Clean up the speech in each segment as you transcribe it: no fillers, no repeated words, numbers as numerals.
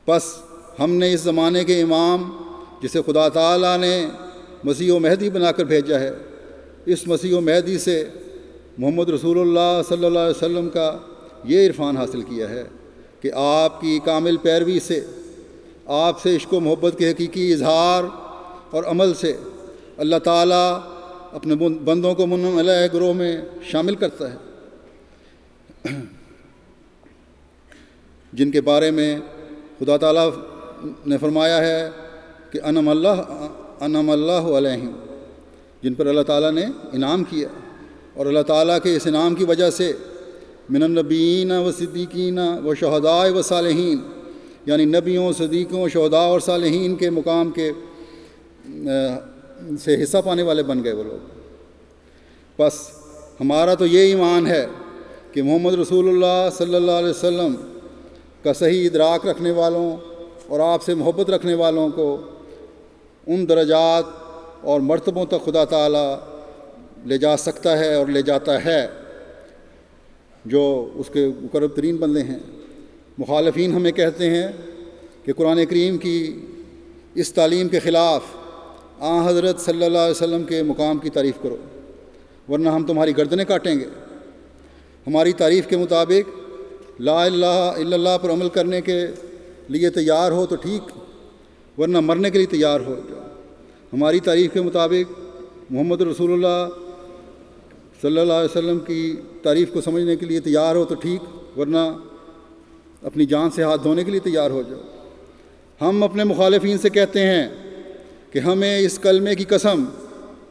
پس ہم نے اس زمانے کے امام جسے خدا تعالیٰ نے مسیح و مہدی بنا کر بھیجا ہے، اس مسیح و مہدی سے محمد رسول اللہ صلی اللہ علیہ وسلم کا یہ عرفان حاصل کیا ہے کہ آپ کی کامل پیروی سے، آپ سے عشق و محبت کے حقیقی اظہار اور عمل سے اللہ تعالیٰ اپنے بندوں کو منعم علیہ گروہ میں شامل کرتا ہے، جن کے بارے میں خدا تعالیٰ نے فرمایا ہے کہ انعم اللہ علیہم، جن پر اللہ تعالیٰ نے انعام کیا، اور اللہ تعالیٰ کے اس انعام کی وجہ سے من النبیین و صدیقین و شہداء و صالحین، یعنی نبیوں، صدیقوں، شہداء اور صالحین کے مقام کے سے حصہ پانے والے بن گئے وہ لوگ۔ بس ہمارا تو یہ ایمان ہے کہ محمد رسول اللہ صلی اللہ علیہ وسلم کا صحیح ادراک رکھنے والوں اور آپ سے محبت رکھنے والوں کو ان درجات اور مرتبوں تک خدا تعالیٰ لے جا سکتا ہے اور لے جاتا ہے جو اس کے مقرب ترین بندے ہیں۔ مخالفین ہمیں کہتے ہیں کہ قرآن کریم کی اس تعلیم کے خلاف حضرت صلی اللہ علیہ وسلم کے مقام کی تعریف کرو، ورنہ ہم تمہاری گردنیں کاٹیں گے۔ ہماری تعریف کے مطابق لا الہ الا اللہ پر عمل کرنے کے لیے تیار ہو تو ٹھیک، ورنہ مرنے کے لیے تیار ہو جاؤ۔ ہماری تعریف کے مطابق محمد رسول اللہ صلی اللہ علیہ وسلم کی تعریف کو سمجھنے کے لیے تیار ہو تو ٹھیک، ورنہ اپنی جان سے ہاتھ دھونے کے لیے تیار ہو جاؤ۔ ہم اپنے مخالفین سے کہتے ہیں کہ ہمیں اس کلمے کی قسم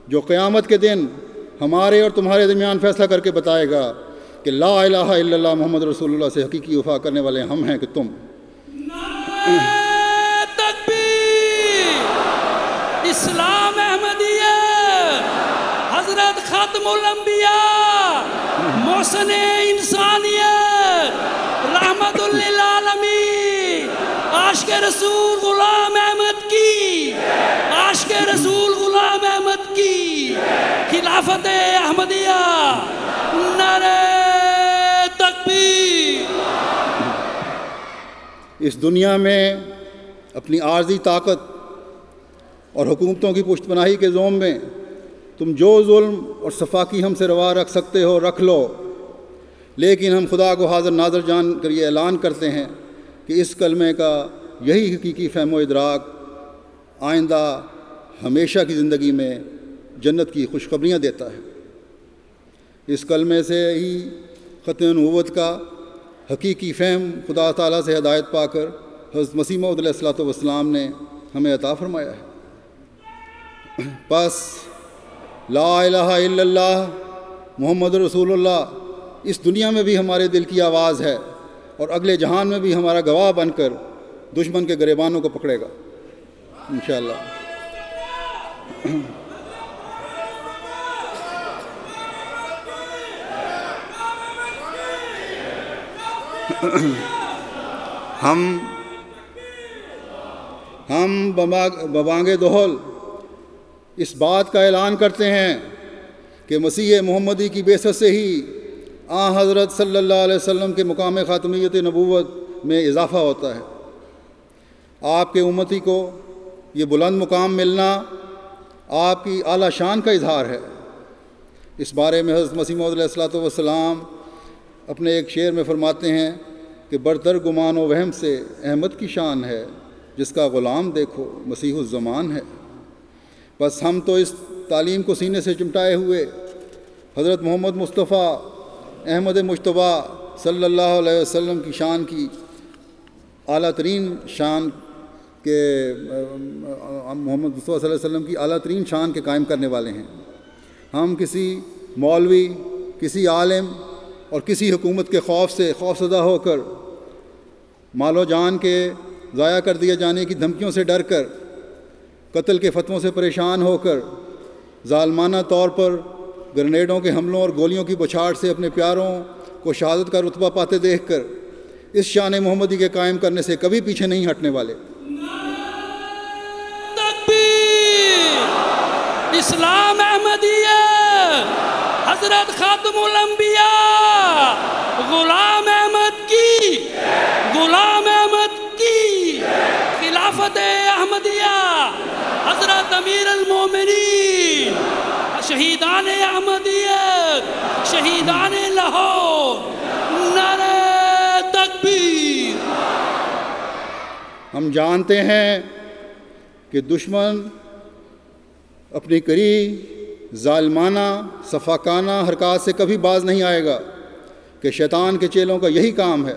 جو قیامت کے دن ہمارے اور تمہارے درمیان فیصلہ کر کے بتائے گا کہ لا الہ الا اللہ محمد رسول اللہ سے حقیقی وفا کرنے والے ہم ہیں کہ تم۔ تکبیر! اسلام احمدیہ، حضرت خاتم الانبیاء، محسن انسانیت، رحمت للعالمین، عاشق رسول غلام احمد کی، عاشق رسول غلام احمد کی خلافت احمدیہ، نعرہ تکبیر! اس دنیا میں اپنی عارضی طاقت اور حکومتوں کی پشت پناہی کے زوم میں تم جو ظلم اور صفاقی ہم سے روا رکھ سکتے ہو رکھ لو، لیکن ہم خدا کو حاضر ناظر جان کر یہ اعلان کرتے ہیں کہ اس کلمے کا یہی حقیقی فہم و ادراک آئندہ ہمیشہ کی زندگی میں جنت کی خوشخبریاں دیتا ہے۔ اس کلمے سے ہی ختم نبوت کا حقیقی فہم خدا تعالیٰ سے ہدایت پا کر حضرت مسیح موعود علیہ الصلوۃ والسلام نے ہمیں عطا فرمایا ہے۔ پس لا الہ الا اللہ محمد رسول اللہ اس دنیا میں بھی ہمارے دل کی آواز ہے، اور اگلے جہان میں بھی ہمارا گواہ بن کر دشمن کے گریبانوں کو پکڑے گا انشاءاللہ۔ ہم ببانگ دہل اس بات کا اعلان کرتے ہیں کہ مسیح محمدی کی بعثت سے ہی حضرت صلی اللہ علیہ وسلم کے مقام خاتمیت نبوت میں اضافہ ہوتا ہے۔ آپ کے امتی کو یہ بلند مقام ملنا آپ کی اعلیٰ شان کا اظہار ہے۔ اس بارے میں حضرت مسیح موعود علیہ الصلوۃ والسلام اپنے ایک شعر میں فرماتے ہیں کہ برتر گمان و وہم سے احمد کی شان ہے، جس کا غلام دیکھو مسیح الزمان ہے۔ بس ہم تو اس تعلیم کو سینے سے چمٹائے ہوئے حضرت محمد مصطفیٰ احمد مجتبیٰ صلی اللہ علیہ وسلم کی شان کی اعلیٰ ترین شان کے محمد مصطفیٰ صلی اللہ علیہ وسلم کی اعلیٰ ترین شان کے قائم کرنے والے ہیں۔ ہم کسی مولوی، کسی عالم اور کسی حکومت کے خوف سے خوفزدہ ہو کر، مال و جان کے ضائع کر دیے جانے کی دھمکیوں سے ڈر کر، قتل کے فتووں سے پریشان ہو کر، ظالمانہ طور پر گرنیڈوں کے حملوں اور گولیوں کی بچھاڑ سے اپنے پیاروں کو شہادت کا رتبہ پاتے دیکھ کر اس شان محمدی کے قائم کرنے سے کبھی پیچھے نہیں ہٹنے والے۔ تکبیر! اسلام احمدیہ، حضرت خاتم الانبیاء غلام احمد کی، غلام احمد کی امیر المومنین، شہیدان احمدیت، شہیدان لاہور، نعرہ تکبیر۔ ہم جانتے ہیں کہ دشمن اپنی کری ظالمانہ صفاقانہ حرکات سے کبھی باز نہیں آئے گا، کہ شیطان کے چیلوں کا یہی کام ہے۔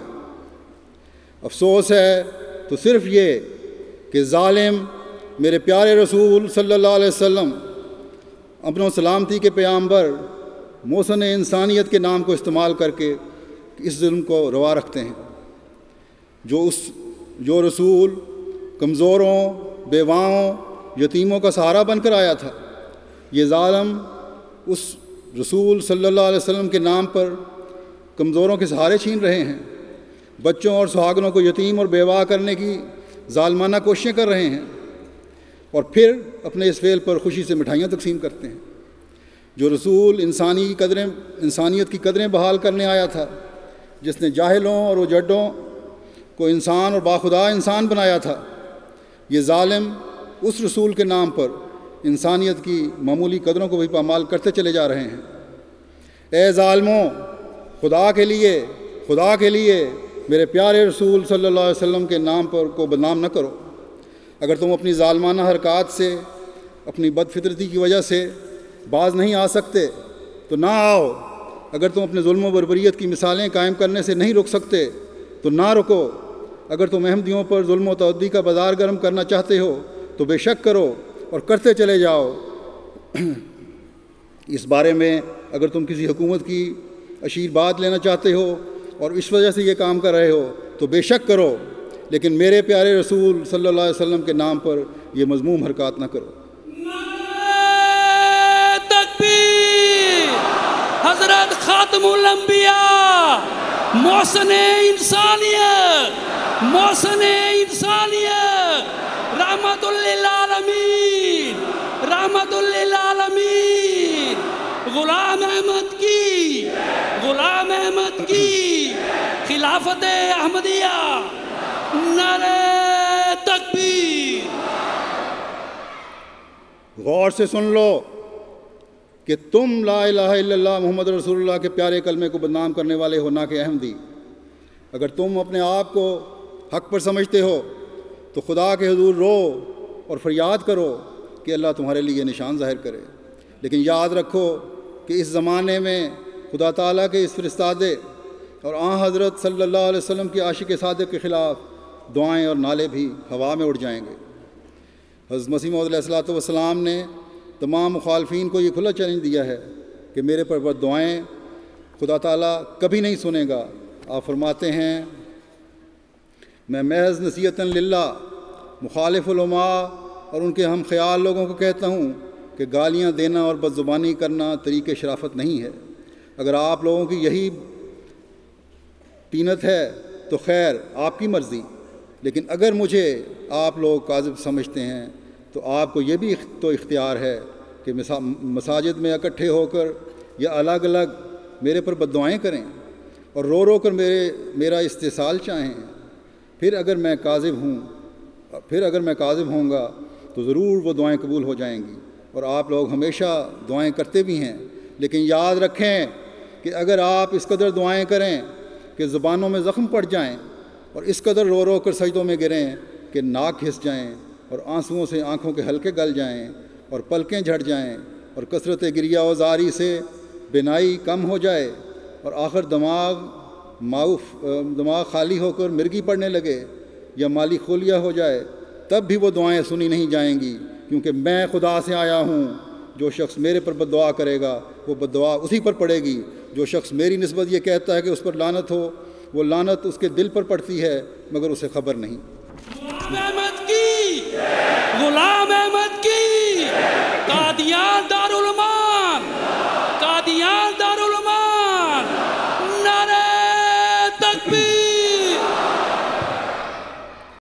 افسوس ہے تو صرف یہ کہ ظالم میرے پیارے رسول صلی اللہ علیہ وسلم امن و سلامتی کے پیامبر محسن انسانیت کے نام کو استعمال کر کے اس ظلم کو روا رکھتے ہیں۔ جو رسول کمزوروں، بیواؤں، یتیموں کا سہارا بن کر آیا تھا، یہ ظالم اس رسول صلی اللہ علیہ وسلم کے نام پر کمزوروں کے سہارے چھین رہے ہیں، بچوں اور سہاگنوں کو یتیم اور بیواہ کرنے کی ظالمانہ کوششیں کر رہے ہیں، اور پھر اپنے اس فعل پر خوشی سے مٹھائیاں تقسیم کرتے ہیں۔ جو رسول انسانیت کی قدریں بحال کرنے آیا تھا، جس نے جاہلوں اور اجڈوں کو انسان اور باخدا انسان بنایا تھا، یہ ظالم اس رسول کے نام پر انسانیت کی معمولی قدروں کو بھی پامال کرتے چلے جا رہے ہیں۔ اے ظالموں، خدا کے لیے میرے پیارے رسول صلی اللہ علیہ وسلم کے نام پر کو بدنام نہ کرو۔ اگر تم اپنی ظالمانہ حرکات سے، اپنی بد فطرتی کی وجہ سے باز نہیں آ سکتے تو نہ آؤ۔ اگر تم اپنے ظلم و بربریت کی مثالیں قائم کرنے سے نہیں رک سکتے تو نہ رکو۔ اگر تم احمدیوں پر ظلم و تعدی کا بازار گرم کرنا چاہتے ہو تو بے شک کرو اور کرتے چلے جاؤ۔ اس بارے میں اگر تم کسی حکومت کی اشیر بات لینا چاہتے ہو اور اس وجہ سے یہ کام کر رہے ہو تو بے شک کرو، لیکن میرے پیارے رسول صلی اللہ علیہ وسلم کے نام پر یہ مذموم حرکات نہ کرو۔ نعرہ تکبیر۔ حضرت خاتم الانبیاء، محسن انسانیت، محسن انسانیت، رحمت للعالمین، رحمت للعالمین، غلام احمد کی خلافت احمدیہ، نعرہ تکبیر۔ غور سے سن لو کہ تم لا الہ الا اللہ محمد رسول اللہ کے پیارے کلمے کو بدنام کرنے والے ہو، نہ کہ احمدی۔ اگر تم اپنے آپ کو حق پر سمجھتے ہو تو خدا کے حضور رو اور فریاد کرو کہ اللہ تمہارے لیے یہ نشان ظاہر کرے۔ لیکن یاد رکھو کہ اس زمانے میں خدا تعالیٰ کے اس فرستادے اور حضرت صلی اللہ علیہ وسلم کے عاشق صادق کے خلاف دعائیں اور نعرے بھی ہوا میں اڑ جائیں گے۔ حضرت مسیح موعود علیہ الصلوۃ والسلام نے تمام مخالفین کو یہ کھلا چیلنج دیا ہے کہ میرے پر بد دعائیں خدا تعالیٰ کبھی نہیں سنے گا۔ آپ فرماتے ہیں، میں محض نصیحتاً للہ مخالف علماء اور ان کے ہم خیال لوگوں کو کہتا ہوں کہ گالیاں دینا اور بد زبانی کرنا طریق شرافت نہیں ہے۔ اگر آپ لوگوں کی یہی تینت ہے تو خیر، آپ کی مرضی، لیکن اگر مجھے آپ لوگ کاذب سمجھتے ہیں تو آپ کو یہ بھی تو اختیار ہے کہ مساجد میں اکٹھے ہو کر یا الگ الگ میرے پر بد دعائیں کریں اور رو رو کر میرا استحصال چاہیں۔ پھر اگر میں کاذب ہوں گا تو ضرور وہ دعائیں قبول ہو جائیں گی، اور آپ لوگ ہمیشہ دعائیں کرتے بھی ہیں۔ لیکن یاد رکھیں کہ اگر آپ اس قدر دعائیں کریں کہ زبانوں میں زخم پڑ جائیں اور اس قدر رو رو کر سجدوں میں گریں کہ ناک گھس جائیں اور آنسوؤں سے آنکھوں کے حلقے گل جائیں اور پلکیں جھڑ جائیں اور کثرت گریہ و زاری سے بینائی کم ہو جائے اور آخر دماغ خالی ہو کر مرگی پڑنے لگے یا مالی خلیہ ہو جائے، تب بھی وہ دعائیں سنی نہیں جائیں گی، کیونکہ میں خدا سے آیا ہوں۔ جو شخص میرے پر بد دعا کرے گا وہ بد دعا اسی پر پڑے گی۔ جو شخص میری نسبت یہ کہتا ہے کہ اس پر لعنت ہو، وہ لعنت اس کے دل پر پڑتی ہے مگر اسے خبر نہیں۔ غلام احمد